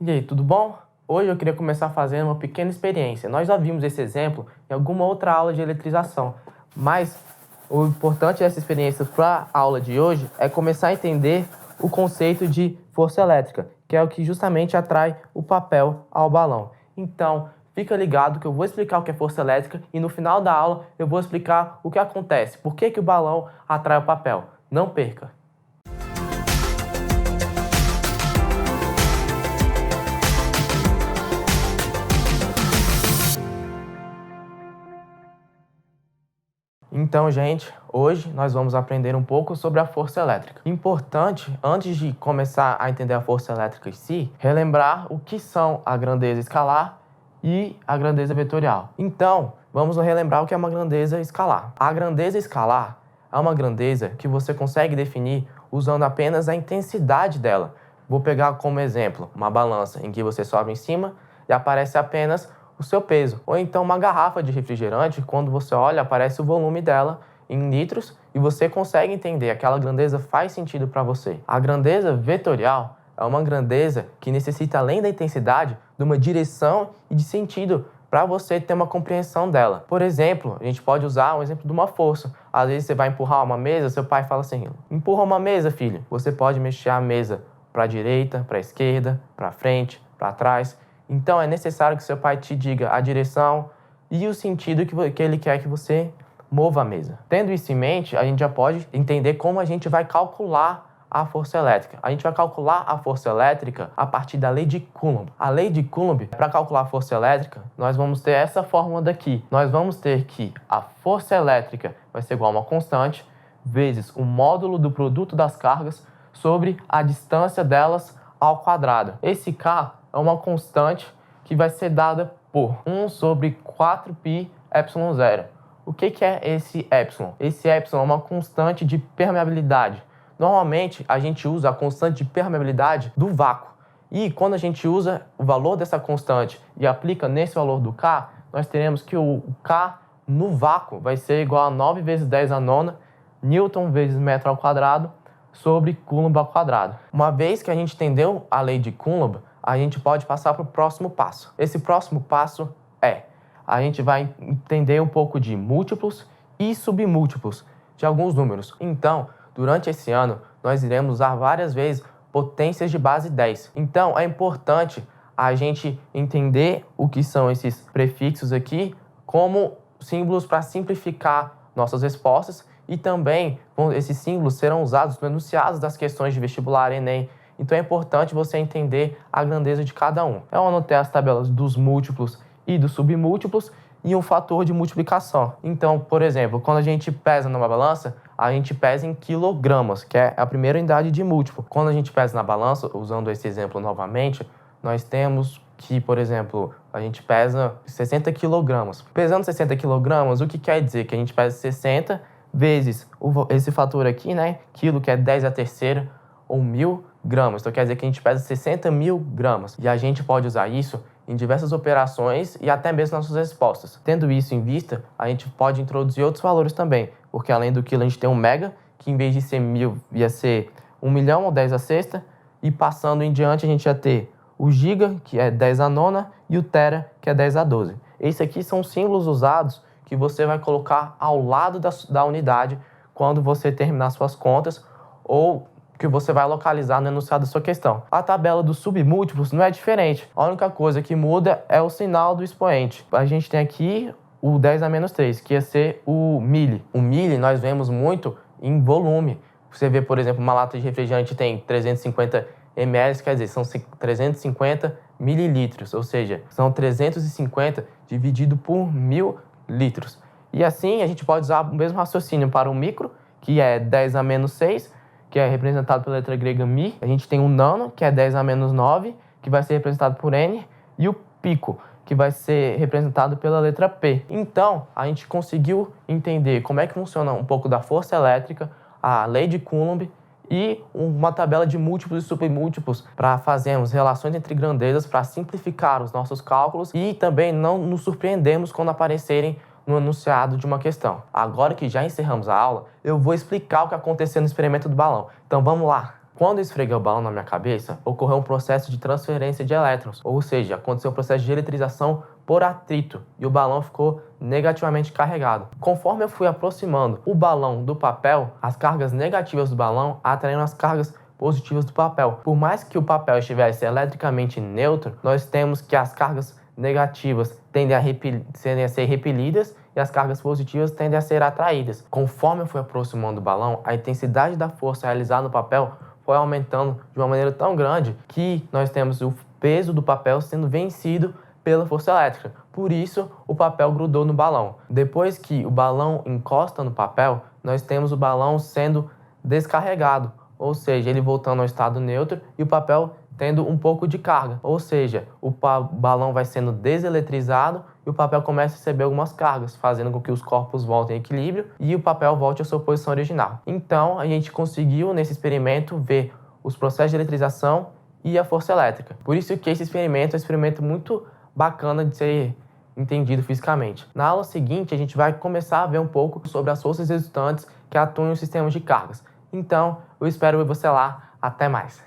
E aí, tudo bom? Hoje eu queria começar fazendo uma pequena experiência. Nós já vimos esse exemplo em alguma outra aula de eletrização, mas o importante dessa experiência para a aula de hoje é começar a entender o conceito de força elétrica, que é o que justamente atrai o papel ao balão. Então, fica ligado que eu vou explicar o que é força elétrica e no final da aula eu vou explicar o que acontece, por que o balão atrai o papel. Não perca! Então, gente, hoje nós vamos aprender um pouco sobre a força elétrica. Importante, antes de começar a entender a força elétrica em si, relembrar o que são a grandeza escalar e a grandeza vetorial. Então, vamos relembrar o que é uma grandeza escalar. A grandeza escalar é uma grandeza que você consegue definir usando apenas a intensidade dela. Vou pegar como exemplo uma balança em que você sobe em cima e aparece apenas o seu peso. Ou então uma garrafa de refrigerante, quando você olha, aparece o volume dela em litros e você consegue entender, aquela grandeza faz sentido para você. A grandeza vetorial é uma grandeza que necessita, além da intensidade, de uma direção e de sentido para você ter uma compreensão dela. Por exemplo, a gente pode usar um exemplo de uma força. Às vezes você vai empurrar uma mesa, seu pai fala assim: empurra uma mesa, filho. Você pode mexer a mesa para a direita, para a esquerda, para frente, para trás. Então, é necessário que seu pai te diga a direção e o sentido que ele quer que você mova a mesa. Tendo isso em mente, a gente já pode entender como a gente vai calcular a força elétrica. A gente vai calcular a força elétrica a partir da lei de Coulomb. A lei de Coulomb, para calcular a força elétrica, nós vamos ter essa fórmula daqui. Nós vamos ter que a força elétrica vai ser igual a uma constante vezes o módulo do produto das cargas sobre a distância delas ao quadrado. Esse K é uma constante que vai ser dada por 1 sobre 4π ε0. O que é esse epsilon? Esse epsilon é uma constante de permeabilidade. Normalmente, a gente usa a constante de permeabilidade do vácuo. E quando a gente usa o valor dessa constante e aplica nesse valor do K, nós teremos que o K no vácuo vai ser igual a 9 vezes 10 a nona Newton vezes metro ao quadrado sobre Coulomb ao quadrado. Uma vez que a gente entendeu a lei de Coulomb, a gente pode passar para o próximo passo. Esse próximo passo a gente vai entender um pouco de múltiplos e submúltiplos de alguns números. Então, durante esse ano, nós iremos usar várias vezes potências de base 10. Então, é importante a gente entender o que são esses prefixos aqui como símbolos para simplificar nossas respostas e também esses símbolos serão usados no enunciado das questões de vestibular, Enem. Então é importante você entender a grandeza de cada um. Eu anotei as tabelas dos múltiplos e dos submúltiplos e um fator de multiplicação. Então, por exemplo, quando a gente pesa numa balança, a gente pesa em quilogramas, que é a primeira unidade de múltiplo. Quando a gente pesa na balança, usando esse exemplo novamente, nós temos que, por exemplo, a gente pesa 60 quilogramas. Pesando 60 quilogramas, o que quer dizer? Que a gente pesa 60 vezes esse fator aqui, né? Quilo, que é 10 a terceira, ou 1.000 gramas. Então quer dizer que a gente pesa 60.000 gramas. E a gente pode usar isso em diversas operações e até mesmo nas suas respostas. Tendo isso em vista, a gente pode introduzir outros valores também, porque além do quilo a gente tem um mega, que em vez de ser 1.000 ia ser 1 milhão ou 10 a sexta, e passando em diante a gente ia ter o giga, que é 10 a nona, e o tera, que é 10 a 12. Esses aqui são símbolos usados que você vai colocar ao lado da unidade quando você terminar suas contas ou que você vai localizar no enunciado da sua questão. A tabela dos submúltiplos não é diferente. A única coisa que muda é o sinal do expoente. A gente tem aqui o 10 a menos 3, que ia ser o milli. O milli nós vemos muito em volume. Você vê, por exemplo, uma lata de refrigerante tem 350 ml, quer dizer, são 350 mililitros, ou seja, são 350 dividido por 1.000 litros. E assim a gente pode usar o mesmo raciocínio para o micro, que é 10 a menos 6, que é representado pela letra grega mi. A gente tem o nano, que é 10 a menos 9, que vai ser representado por n, e o pico, que vai ser representado pela letra P. Então, a gente conseguiu entender como é que funciona um pouco da força elétrica, a lei de Coulomb e uma tabela de múltiplos e submúltiplos para fazermos relações entre grandezas para simplificar os nossos cálculos e também não nos surpreendemos quando aparecerem no enunciado de uma questão. Agora que já encerramos a aula, eu vou explicar o que aconteceu no experimento do balão. Então vamos lá! Quando eu esfreguei o balão na minha cabeça, ocorreu um processo de transferência de elétrons, ou seja, aconteceu um processo de eletrização por atrito e o balão ficou negativamente carregado. Conforme eu fui aproximando o balão do papel, as cargas negativas do balão atraindo as cargas positivas do papel. Por mais que o papel estivesse eletricamente neutro, nós temos que as cargas negativas tendem a ser repelidas e as cargas positivas tendem a ser atraídas. Conforme eu fui aproximando o balão, a intensidade da força realizada no papel foi aumentando de uma maneira tão grande que nós temos o peso do papel sendo vencido pela força elétrica. Por isso, o papel grudou no balão. Depois que o balão encosta no papel, nós temos o balão sendo descarregado, ou seja, ele voltando ao estado neutro e o papel tendo um pouco de carga, ou seja, o balão vai sendo deseletrizado e o papel começa a receber algumas cargas, fazendo com que os corpos voltem em equilíbrio e o papel volte à sua posição original. Então, a gente conseguiu, nesse experimento, ver os processos de eletrização e a força elétrica. Por isso que esse experimento é um experimento muito bacana de ser entendido fisicamente. Na aula seguinte, a gente vai começar a ver um pouco sobre as forças resultantes que atuam em sistemas de cargas. Então, eu espero ver você lá. Até mais!